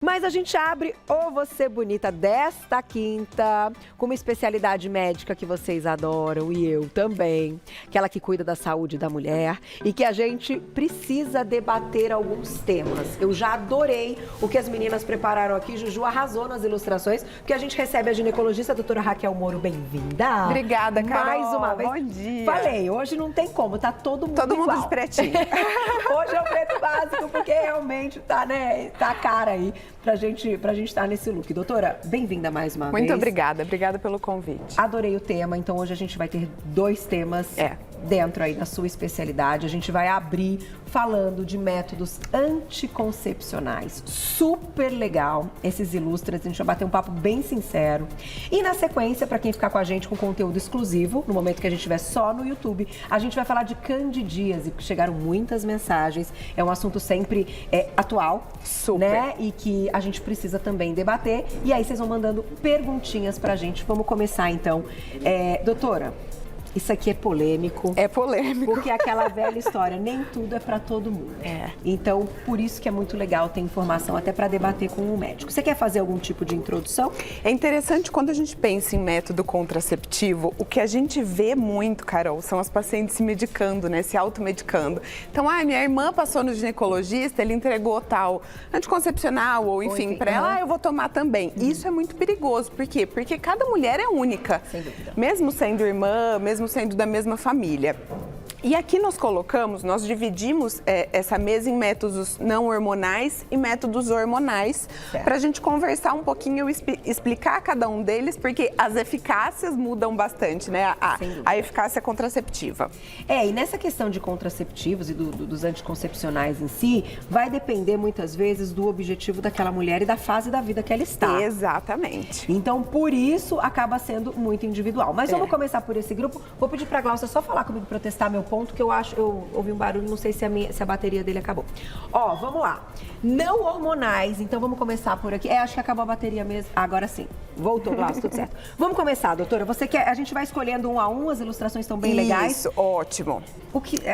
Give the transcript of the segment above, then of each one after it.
Mas a gente abre o Você Bonita desta quinta com uma especialidade médica que vocês adoram e eu também. Aquela que cuida da saúde da mulher e que a gente precisa debater alguns temas. Eu já adorei o que as meninas prepararam aqui. Juju arrasou nas ilustrações, porque a gente recebe a ginecologista, a doutora Raquel Moro. Bem-vinda! Obrigada, Carol. Mais uma vez. Bom dia. Falei, hoje não tem como, tá todo mundo igual. Todo mundo de pretinho. Hoje é o preto básico, porque realmente tá, né, tá a cara aí pra gente estar nesse look. Doutora, bem-vinda mais uma vez. Muito obrigada pelo convite. Adorei o tema, então hoje a gente vai ter dois temas dentro aí da sua especialidade. A gente vai abrir falando de métodos anticoncepcionais. Super legal esses ilustras, a gente vai bater um papo bem sincero. E na sequência, para quem ficar com a gente com conteúdo exclusivo, no momento que a gente estiver só no YouTube, a gente vai falar de candidíase, porque chegaram muitas mensagens. É um assunto sempre atual, super, né? E que a gente precisa também debater. E aí vocês vão mandando perguntinhas pra gente. Vamos começar então. Doutora, isso aqui é polêmico. É polêmico. Porque é aquela velha história, nem tudo é pra todo mundo. Então, por isso que é muito legal ter informação até pra debater com o médico. Você quer fazer algum tipo de introdução? É interessante quando a gente pensa em método contraceptivo, o que a gente vê muito, Carol, são as pacientes se medicando, né? Se automedicando. Então, minha irmã passou no ginecologista, ele entregou tal anticoncepcional, ou enfim, pra ela, eu vou tomar também. Isso é muito perigoso. Por quê? Porque cada mulher é única. Sem dúvida. Mesmo sendo irmã, mesmo sendo da mesma família. E aqui nós dividimos essa mesa em métodos não hormonais e métodos hormonais, para a gente conversar um pouquinho e explicar cada um deles, porque as eficácias mudam bastante, né? A eficácia contraceptiva. E nessa questão de contraceptivos e dos anticoncepcionais em si, vai depender muitas vezes do objetivo daquela mulher e da fase da vida que ela está. Exatamente. Então, por isso, acaba sendo muito individual. Mas vamos começar por esse grupo. Vou pedir para a Glaucia só falar comigo para eu testar meu ponto, que eu ouvi um barulho, não sei se a bateria dele acabou. Vamos lá. Não hormonais, então vamos começar por aqui. Acho que acabou a bateria mesmo. Agora sim. Voltou, Glaucia, tudo certo. Vamos começar, doutora. A gente vai escolhendo um a um, as ilustrações estão bem legais. Isso, ótimo.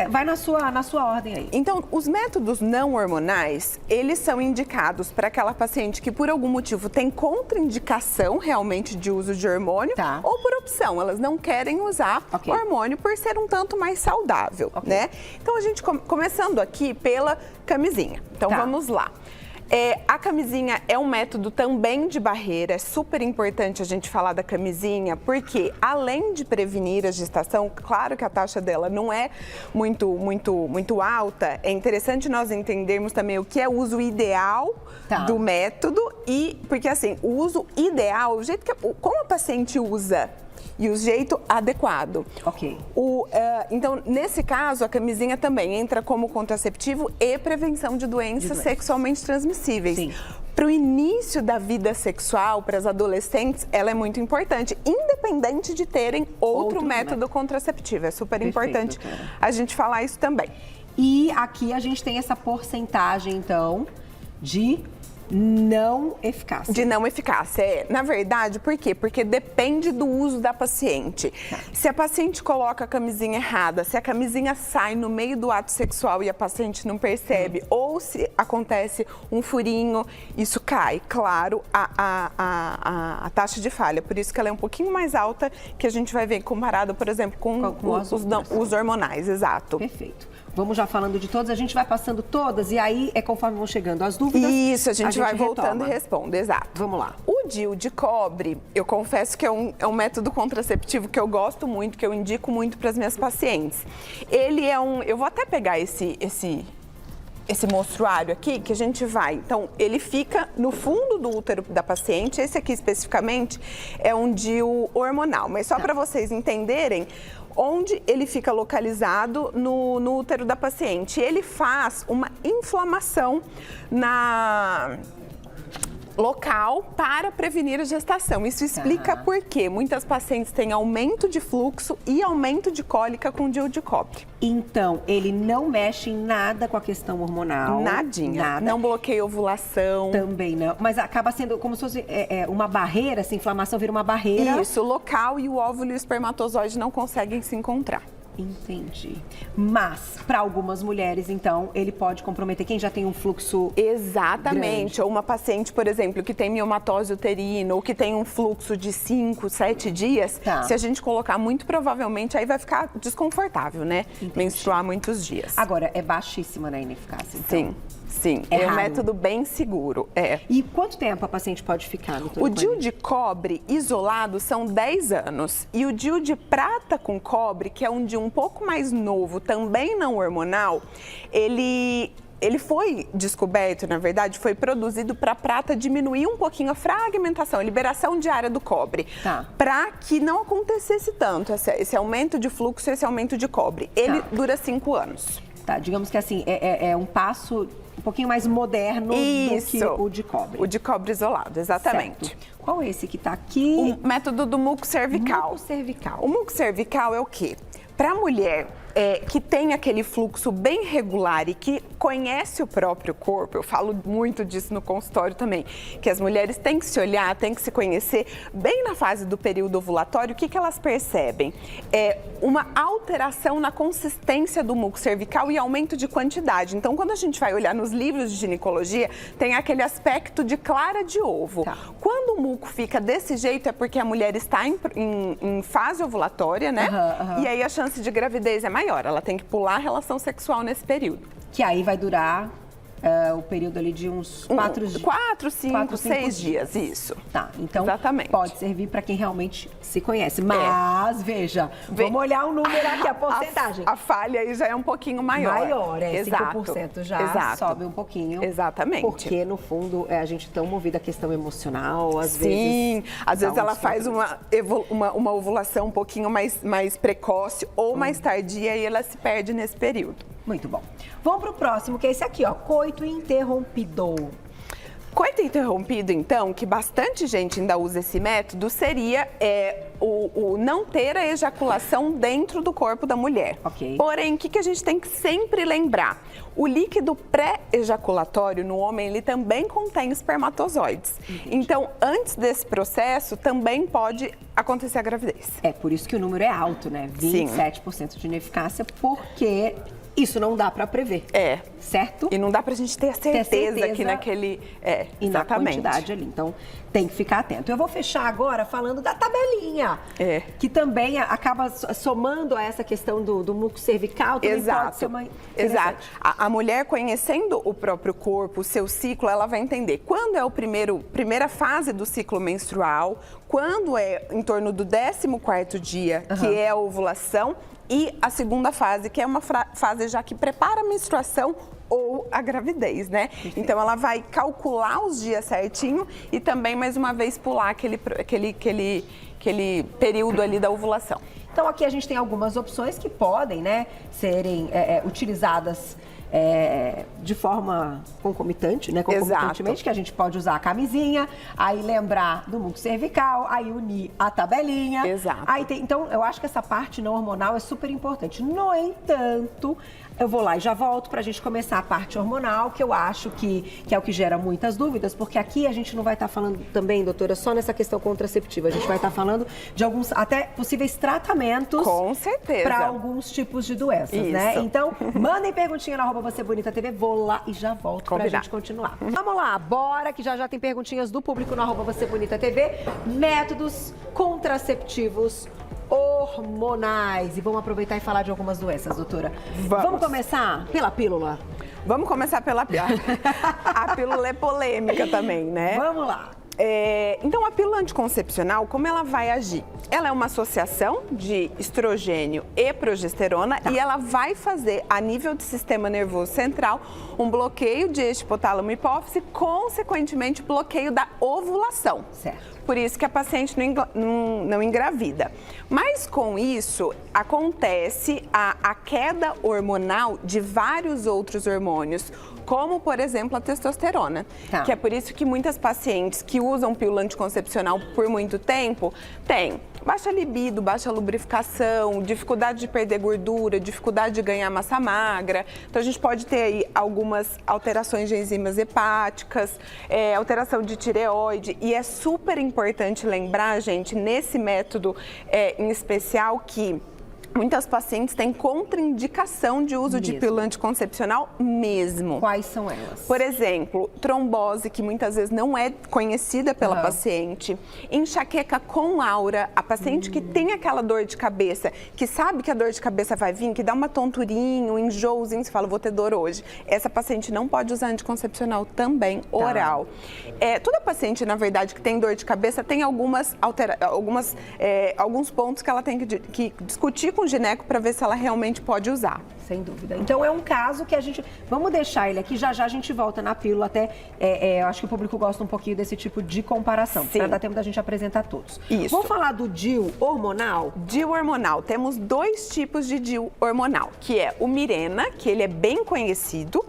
Vai na sua ordem aí. Então, os métodos não hormonais, eles são indicados para aquela paciente que por algum motivo tem contraindicação realmente de uso de hormônio, ou por opção, elas não querem usar hormônio por ser um tanto mais saudável, né? Então, a gente começando aqui pela camisinha. Então, vamos lá. A camisinha é um método também de barreira, é super importante a gente falar da camisinha, porque além de prevenir a gestação, claro que a taxa dela não é muito alta, é interessante nós entendermos também o que é o uso ideal do método, porque assim, o uso ideal, o jeito como a paciente usa, e o jeito adequado. Então, nesse caso, a camisinha também entra como contraceptivo e prevenção de doenças sexualmente transmissíveis. Para o início da vida sexual, para as adolescentes, ela é muito importante, independente de terem outro método contraceptivo. É super importante a gente falar isso também. E aqui a gente tem essa porcentagem, então, de não eficácia. De não eficácia, na verdade, por quê? Porque depende do uso da paciente. Se a paciente coloca a camisinha errada, se a camisinha sai no meio do ato sexual e a paciente não percebe, ou se acontece um furinho, isso cai, claro, a taxa de falha. Por isso que ela é um pouquinho mais alta, que a gente vai ver comparado, por exemplo, com os hormonais, exato. Perfeito. Vamos já falando de todas, a gente vai passando todas e aí conforme vão chegando as dúvidas. Isso, a gente vai voltando e responde, exato. Vamos lá. O DIU de cobre, eu confesso que é um método contraceptivo que eu gosto muito, que eu indico muito para as minhas pacientes. Ele é eu vou até pegar esse mostruário aqui, que a gente vai. Então, ele fica no fundo do útero da paciente. Esse aqui especificamente é um DIU hormonal, mas só para vocês entenderem onde ele fica localizado no útero da paciente. Ele faz uma inflamação local para prevenir a gestação. Isso explica por quê. Muitas pacientes têm aumento de fluxo e aumento de cólica com DIU de cobre. Então, ele não mexe em nada com a questão hormonal? Nadinha. Nada. Não bloqueia a ovulação. Também não. Mas acaba sendo como se fosse uma barreira, essa inflamação vira uma barreira. Isso, o local e o óvulo e o espermatozoide não conseguem se encontrar. Entendi. Mas, para algumas mulheres, então, ele pode comprometer quem já tem um fluxo Exatamente. grande. Ou uma paciente, por exemplo, que tem miomatose uterina ou que tem um fluxo de 5, 7 dias, se a gente colocar, muito provavelmente, aí vai ficar desconfortável, né? Entendi. Menstruar muitos dias. Agora, é baixíssima na ineficácia, então? Sim. Sim, é um método bem seguro. E quanto tempo a paciente pode ficar, doutora? O DIU de cobre isolado são 10 anos. E o DIU de prata com cobre, que é um DIU um pouco mais novo, também não hormonal, ele foi descoberto, na verdade, foi produzido para a prata diminuir um pouquinho a fragmentação, a liberação diária do cobre, para que não acontecesse tanto esse aumento de fluxo, esse aumento de cobre. Ele dura 5 anos. Tá, digamos que assim, é um passo um pouquinho mais moderno do que o de cobre. O de cobre isolado, exatamente. Certo. Qual é esse que está aqui? O método do muco cervical. Muco cervical. O muco cervical é o quê? Para a mulher que tem aquele fluxo bem regular e que conhece o próprio corpo, eu falo muito disso no consultório também, que as mulheres têm que se olhar, têm que se conhecer. Bem na fase do período ovulatório, o que elas percebem? Uma alteração na consistência do muco cervical e aumento de quantidade. Então, quando a gente vai olhar nos livros de ginecologia, tem aquele aspecto de clara de ovo. Quando o muco fica desse jeito, é porque a mulher está em fase ovulatória, né? E aí a chance de gravidez é maior. Ela tem que pular a relação sexual nesse período. Que aí vai durar o período ali de uns 4 dias. 4, 5, 6 dias, isso. Tá, então exatamente. Pode servir para quem realmente se conhece. Mas, veja, vamos olhar o número aqui, a porcentagem. A falha aí já é um pouquinho maior. Maior, Exato. 5% já sobe um pouquinho. Exatamente. Porque, no fundo, a gente é tão movida à questão emocional, às vezes... Sim, às vezes ela faz uma ovulação um pouquinho mais precoce ou mais tardia e ela se perde nesse período. Muito bom. Vamos para o próximo, que é esse aqui, ó, coito interrompido. Coito interrompido, então, que bastante gente ainda usa esse método, seria o não ter a ejaculação dentro do corpo da mulher. Porém, o que a gente tem que sempre lembrar? O líquido pré-ejaculatório no homem, ele também contém espermatozoides. Então, antes desse processo, também pode acontecer a gravidez. É por isso que o número é alto, né? 27% de ineficácia, porque... Isso não dá para prever. Certo? E não dá pra gente ter a certeza que naquele... E na quantidade ali. Então, tem que ficar atento. Eu vou fechar agora falando da tabelinha. Que também acaba somando a essa questão do muco cervical. Também pode ser uma... Exato. A mulher, conhecendo o próprio corpo, o seu ciclo, ela vai entender quando é a primeira fase do ciclo menstrual, quando é em torno do 14º dia, que é a ovulação, e a segunda fase, que é uma fase já que prepara a menstruação ou a gravidez, né? Então, ela vai calcular os dias certinho e também, mais uma vez, pular aquele período ali da ovulação. Então, aqui a gente tem algumas opções que podem, né, serem utilizadas de forma concomitante, né? Concomitantemente, que a gente pode usar a camisinha, aí lembrar do muco cervical, aí unir a tabelinha. Aí então, eu acho que essa parte não hormonal é super importante. No entanto, eu vou lá e já volto para a gente começar a parte hormonal, que eu acho que é o que gera muitas dúvidas, porque aqui a gente não vai estar falando também, doutora, só nessa questão contraceptiva. A gente vai estar falando de alguns, até possíveis tratamentos. Com certeza. Para alguns tipos de doenças, né? Então, mandem perguntinha na @VocêBonitaTV, vou lá e já volto para a gente continuar. Vamos lá, bora, que já tem perguntinhas do público na @VocêBonitaTV. Métodos contraceptivos hormonais. E vamos aproveitar e falar de algumas doenças, doutora. Vamos começar pela pílula? Vamos começar pela pílula. A pílula é polêmica também, né? Vamos lá. Então, a pílula anticoncepcional, como ela vai agir? Ela é uma associação de estrogênio e progesterona e ela vai fazer, a nível do sistema nervoso central, um bloqueio de eixo hipotálamo e hipófise, consequentemente, bloqueio da ovulação. Certo. Por isso que a paciente não engravida. Mas com isso, acontece a queda hormonal de vários outros hormônios, como, por exemplo, a testosterona. Que é por isso que muitas pacientes que usam pílula anticoncepcional por muito tempo têm baixa libido, baixa lubrificação, dificuldade de perder gordura, dificuldade de ganhar massa magra. Então, a gente pode ter aí algumas alterações de enzimas hepáticas, alteração de tireoide. E é super importante lembrar, gente, nesse método em especial, que muitas pacientes têm contraindicação de uso de pílula anticoncepcional mesmo. Quais são elas? Por exemplo, trombose, que muitas vezes não é conhecida pela paciente, enxaqueca com aura, a paciente que tem aquela dor de cabeça, que sabe que a dor de cabeça vai vir, que dá uma tonturinha, um enjoozinho, você fala, vou ter dor hoje. Essa paciente não pode usar anticoncepcional também oral. Toda paciente, na verdade, que tem dor de cabeça tem alguns pontos que ela tem que discutir com o gineco para ver se ela realmente pode usar. Sem dúvida. Então é um caso que a gente... Vamos deixar ele aqui, já já a gente volta na pílula, até eu acho que o público gosta um pouquinho desse tipo de comparação, para dar tempo da gente apresentar todos. Isso. Vamos falar do DIU hormonal? DIU hormonal. Temos 2 tipos de DIU hormonal, que é o Mirena, que ele é bem conhecido,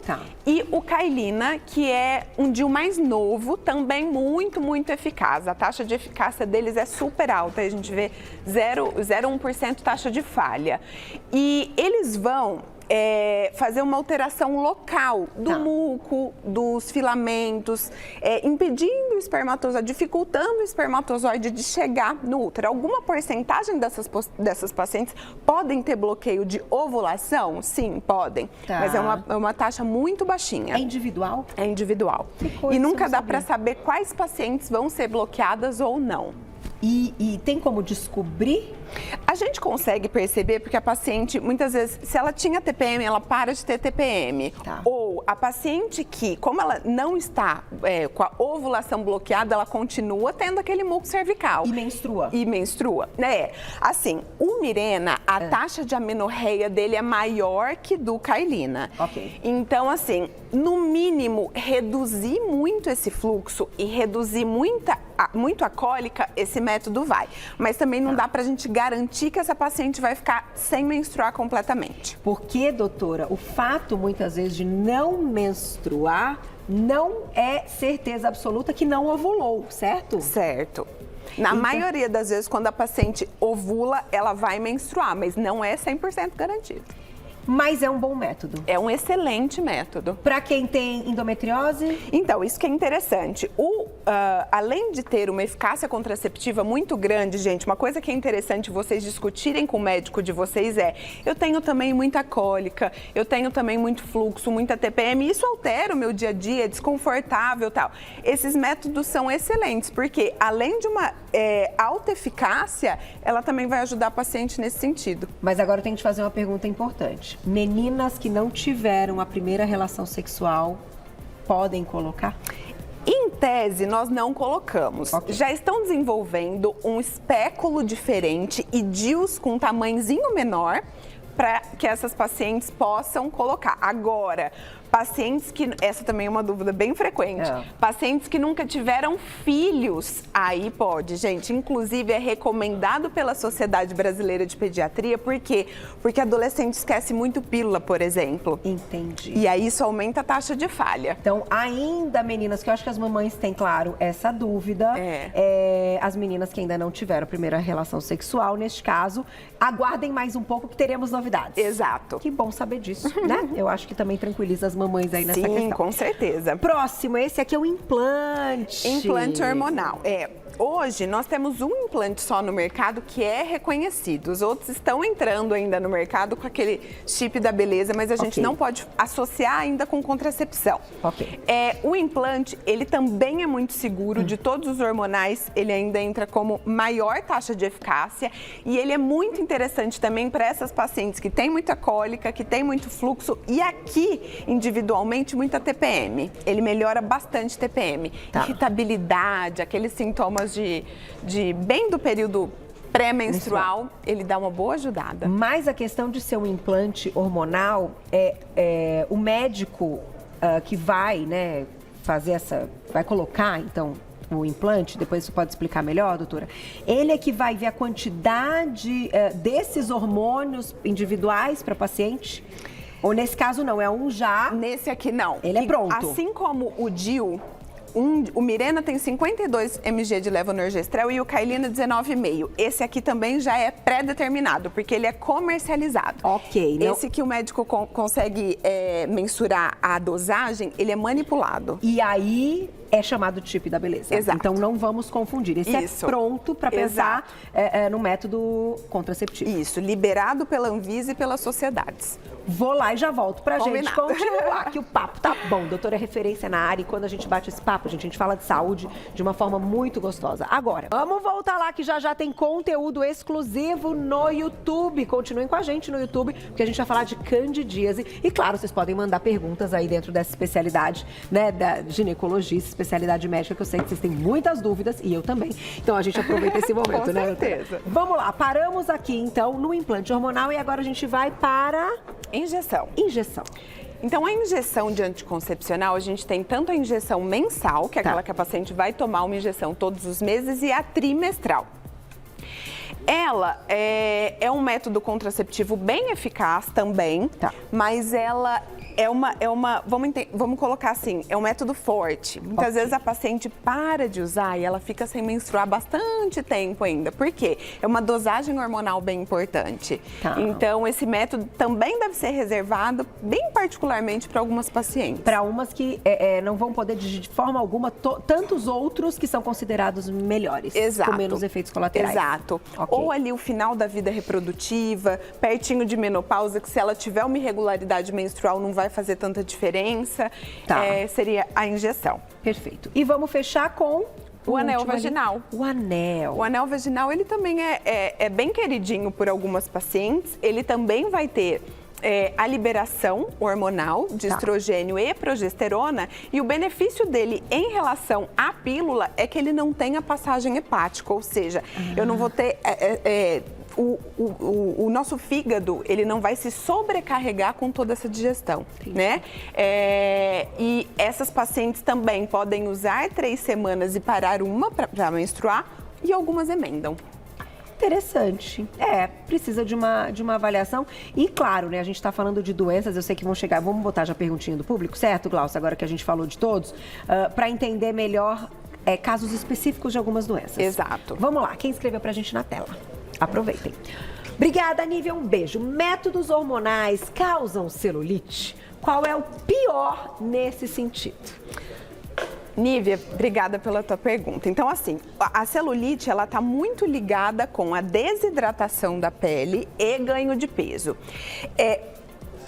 e o Cailina, que é um DIU mais novo, também muito, muito eficaz. A taxa de eficácia deles é super alta, a gente vê 0,1% taxa de falha. E eles vão fazer uma alteração local do muco, dos filamentos, impedindo o espermatozoide, dificultando o espermatozoide de chegar no útero. Alguma porcentagem dessas pacientes podem ter bloqueio de ovulação? Sim, podem. Mas é uma taxa muito baixinha. É individual? É individual. E nunca dá para saber quais pacientes vão ser bloqueadas ou não. E tem como descobrir? A gente consegue perceber porque a paciente, muitas vezes, se ela tinha TPM, ela para de ter TPM. Ou a paciente que, como ela não está com a ovulação bloqueada, ela continua tendo aquele muco cervical. E menstrua. E menstrua. Assim, o Mirena, a taxa de amenorreia dele é maior que do Cailina. Então, assim, no mínimo, reduzir muito esse fluxo e reduzir muito a cólica, esse método vai. Mas também não dá pra gente garantir que essa paciente vai ficar sem menstruar completamente. Porque, doutora, o fato, muitas vezes, de não menstruar não é certeza absoluta que não ovulou, certo? Certo. Na maioria das vezes, quando a paciente ovula, ela vai menstruar, mas não é 100% garantido. Mas é um bom método. É um excelente método. Para quem tem endometriose? Então, isso que é interessante. Além de ter uma eficácia contraceptiva muito grande, gente, uma coisa que é interessante vocês discutirem com o médico de vocês eu tenho também muita cólica, eu tenho também muito fluxo, muita TPM, isso altera o meu dia a dia, é desconfortável e tal. Esses métodos são excelentes, porque além de uma alta eficácia, ela também vai ajudar a paciente nesse sentido. Mas agora eu tenho que te fazer uma pergunta importante. Meninas que não tiveram a primeira relação sexual podem colocar? Em tese, nós não colocamos. Já estão desenvolvendo um espéculo diferente e DIUs com um tamanhozinho menor para que essas pacientes possam colocar. Agora, pacientes que... Essa também é uma dúvida bem frequente. Pacientes que nunca tiveram filhos, aí pode, gente. Inclusive, é recomendado pela Sociedade Brasileira de Pediatria. Por quê? Porque adolescente esquece muito pílula, por exemplo. Entendi. E aí isso aumenta a taxa de falha. Então, ainda, meninas, que eu acho que as mamães têm, claro, essa dúvida. As meninas que ainda não tiveram a primeira relação sexual, neste caso, aguardem mais um pouco que teremos novidades. Exato. Que bom saber disso, né? Eu acho que também tranquiliza as mamães aí nessa questão. Sim, com certeza. Próximo, esse aqui é o implante. Implante hormonal. Hoje, nós temos um implante só no mercado que é reconhecido. Os outros estão entrando ainda no mercado com aquele chip da beleza, mas a gente não pode associar ainda com contracepção. O implante, ele também é muito seguro. De todos os hormonais, ele ainda entra como maior taxa de eficácia. E ele é muito interessante também para essas pacientes que têm muita cólica, que têm muito fluxo e aqui, individualmente, muita TPM. Ele melhora bastante TPM. Irritabilidade, aqueles sintomas bem do período pré-menstrual, ele dá uma boa ajudada. Mas a questão de ser um implante hormonal, o médico que vai, né, vai colocar, então, o implante, depois você pode explicar melhor, doutora, ele é que vai ver a quantidade desses hormônios individuais para paciente? Ou nesse caso não, é um já... Nesse aqui não. Ele é pronto. Assim como o DIU, o Mirena tem 52 mg de levonorgestrel e o Cailina 19,5. Esse aqui também já é pré-determinado, porque ele é comercializado. Esse que o médico consegue mensurar a dosagem, ele é manipulado. E aí, é chamado de chip da beleza. Exato. Então não vamos confundir. Esse é pronto para pensar no método contraceptivo. Isso, liberado pela Anvisa e pelas sociedades. Vou lá e já volto pra gente continuar, que o papo tá bom. Doutora é referência na área e quando a gente bate esse papo, a gente fala de saúde de uma forma muito gostosa. Agora, vamos voltar lá que já tem conteúdo exclusivo no YouTube. Continuem com a gente no YouTube, porque a gente vai falar de candidíase. E claro, vocês podem mandar perguntas aí dentro dessa especialidade, né, da ginecologia, especialidade médica, que eu sei que vocês têm muitas dúvidas e eu também. Então a gente aproveita esse momento, né? Com certeza. Vamos lá, paramos aqui então no implante hormonal e agora a gente vai para... Injeção. Injeção. Então, a injeção de anticoncepcional, a gente tem tanto a injeção mensal, que é aquela que a paciente vai tomar uma injeção todos os meses, e a trimestral. Ela é um método contraceptivo bem eficaz também, mas ela vamos colocar assim, é um método forte. Muitas vezes a paciente para de usar e ela fica sem menstruar bastante tempo ainda. Por quê? É uma dosagem hormonal bem importante. Então, esse método também deve ser reservado bem particularmente para algumas pacientes. Para umas que não vão poder de forma alguma, tantos outros que são considerados melhores. Exato. Com menos efeitos colaterais. Exato. Ou ali o final da vida reprodutiva, pertinho de menopausa, que se ela tiver uma irregularidade menstrual não vai fazer tanta diferença, seria a injeção. Perfeito. E vamos fechar com o anel vaginal. O anel. O anel vaginal, ele também é bem queridinho por algumas pacientes. Ele também vai ter a liberação hormonal de estrogênio e progesterona, e o benefício dele em relação à pílula é que ele não tem a passagem hepática, ou seja, eu não vou ter... O nosso fígado, ele não vai se sobrecarregar com toda essa digestão, né? E essas pacientes também podem usar 3 semanas e parar uma para menstruar, e algumas emendam. Interessante. Precisa de uma avaliação. E claro, né, a gente está falando de doenças, eu sei que vão chegar, vamos botar já a perguntinha do público, certo, Glaucia? Agora que a gente falou de todos, para entender melhor casos específicos de algumas doenças. Exato. Vamos lá, quem escreveu pra gente na tela? Aproveitem. Obrigada, Nívia, um beijo. Métodos hormonais causam celulite? Qual é o pior nesse sentido? Nívia, obrigada pela tua pergunta. Então, assim, a celulite, ela tá muito ligada com a desidratação da pele e ganho de peso.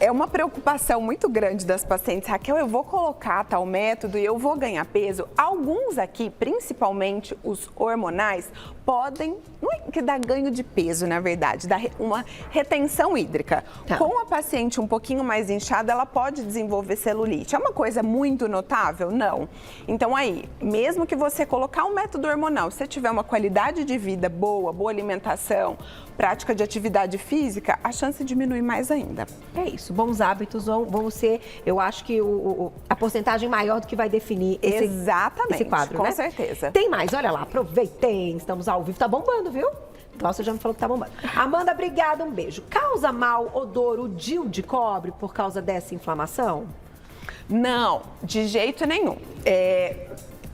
É uma preocupação muito grande das pacientes. Raquel, eu vou colocar tal método e eu vou ganhar peso. Alguns aqui, principalmente os hormonais, podem, não é que dá ganho de peso, na verdade, dá uma retenção hídrica. Com a paciente um pouquinho mais inchada, ela pode desenvolver celulite. É uma coisa muito notável? Não. Então aí, mesmo que você colocar um método hormonal, se você tiver uma qualidade de vida boa, boa alimentação, prática de atividade física, a chance diminui mais ainda. É isso, bons hábitos vão ser, eu acho que a porcentagem maior do que vai definir esse quadro, com né? certeza. Tem mais, olha lá, aproveitem, estamos ao vivo, tá bombando, viu? Glaucia já me falou que tá bombando. Amanda, obrigada, um beijo. Causa mau odor o DIU de cobre por causa dessa inflamação? Não, de jeito nenhum.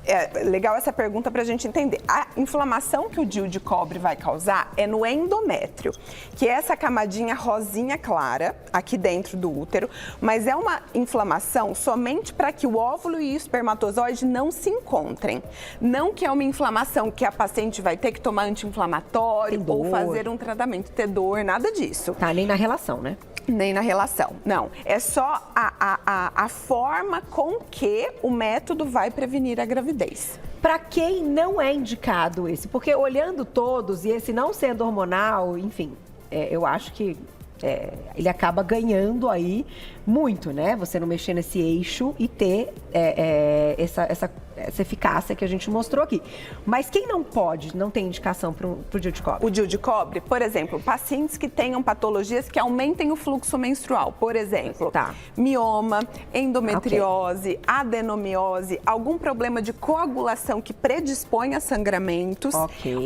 É legal essa pergunta para a gente entender. A inflamação que o DIU de cobre vai causar é no endométrio, que é essa camadinha rosinha clara aqui dentro do útero, mas é uma inflamação somente para que o óvulo e o espermatozoide não se encontrem. Não que é uma inflamação que a paciente vai ter que tomar anti-inflamatório ou fazer um tratamento, ter dor, nada disso. Tá, nem na relação, né? Nem na relação, não. É só a forma com que o método vai prevenir a gravidez. Para quem não é indicado esse? Porque olhando todos, e esse não sendo hormonal, enfim, eu acho que ele acaba ganhando aí muito, né? Você não mexer nesse eixo e ter essa eficácia que a gente mostrou aqui. Mas quem não pode, não tem indicação para o DIU de cobre? O DIU de cobre, por exemplo, pacientes que tenham patologias que aumentem o fluxo menstrual, por exemplo, mioma, endometriose, adenomiose, algum problema de coagulação que predispõe a sangramentos,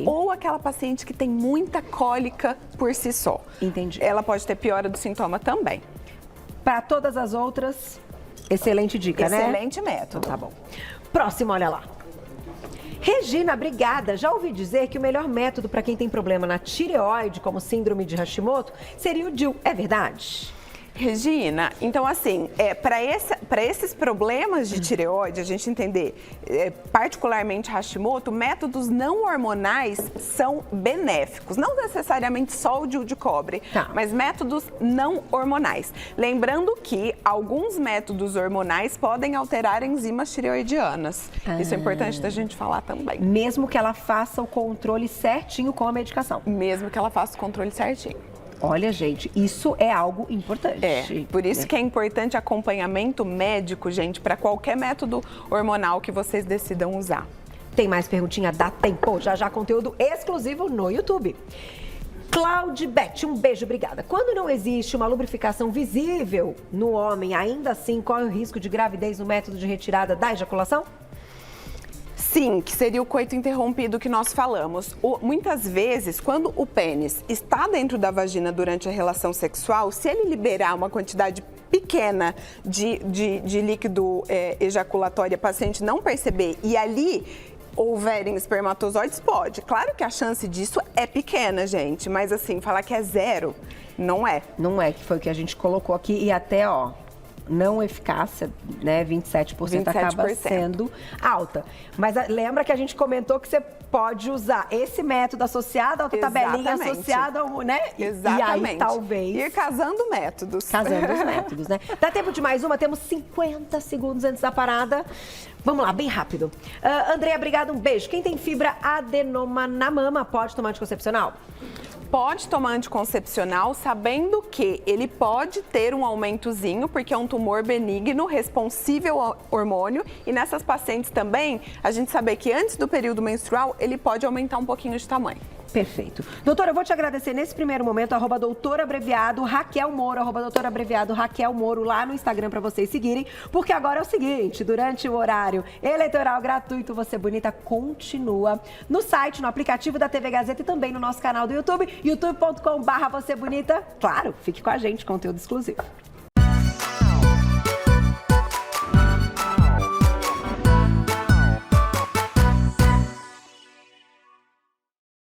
ou aquela paciente que tem muita cólica por si só. Entendi. Ela pode ter piora do sintoma também. Para todas as outras, excelente dica, né? Excelente método. Tá bom. Próximo, olha lá. Regina, obrigada. Já ouvi dizer que o melhor método para quem tem problema na tireoide, como síndrome de Hashimoto, seria o DIU. É verdade? Regina, então assim, para esses problemas de tireoide, a gente entender, particularmente Hashimoto, métodos não hormonais são benéficos. Não necessariamente só o DIU de cobre, mas métodos não hormonais. Lembrando que alguns métodos hormonais podem alterar enzimas tireoidianas. Isso é importante da gente falar também. Mesmo que ela faça o controle certinho com a medicação. Mesmo que ela faça o controle certinho. Olha, gente, isso é algo importante. Por isso que é importante acompanhamento médico, gente, para qualquer método hormonal que vocês decidam usar. Tem mais perguntinha? Dá tempo. Já conteúdo exclusivo no YouTube. Claudibete, um beijo, obrigada. Quando não existe uma lubrificação visível no homem, ainda assim corre o risco de gravidez no método de retirada da ejaculação? Sim, que seria o coito interrompido que nós falamos. Muitas vezes, quando o pênis está dentro da vagina durante a relação sexual, se ele liberar uma quantidade pequena de líquido ejaculatório, a paciente não perceber e ali houverem espermatozoides, pode. Claro que a chance disso é pequena, gente, mas assim, falar que é zero, não é. Não é, que foi o que a gente colocou aqui e até, não eficácia, né, 27% acaba sendo alta. Mas lembra que a gente comentou que você pode usar esse método associado à tabelinha, associado ao, né? Exatamente. E aí, talvez... Ir casando métodos. Casando os métodos, né? Dá tempo de mais uma? Temos 50 segundos antes da parada. Vamos lá, bem rápido. Andréia, obrigada, um beijo. Quem tem fibra adenoma na mama pode tomar anticoncepcional? Pode tomar anticoncepcional sabendo que ele pode ter um aumentozinho, porque é um tumor benigno, responsível ao hormônio. E nessas pacientes também, a gente saber que antes do período menstrual, ele pode aumentar um pouquinho de tamanho. Perfeito. Doutora, eu vou te agradecer nesse primeiro momento, @doutorabreviado Raquel Moro, @doutorabreviado Raquel Moro, lá no Instagram para vocês seguirem, porque agora é o seguinte, durante o horário eleitoral gratuito, Você Bonita continua no site, no aplicativo da TV Gazeta e também no nosso canal do YouTube, youtube.com/Você Bonita. Claro, fique com a gente, conteúdo exclusivo.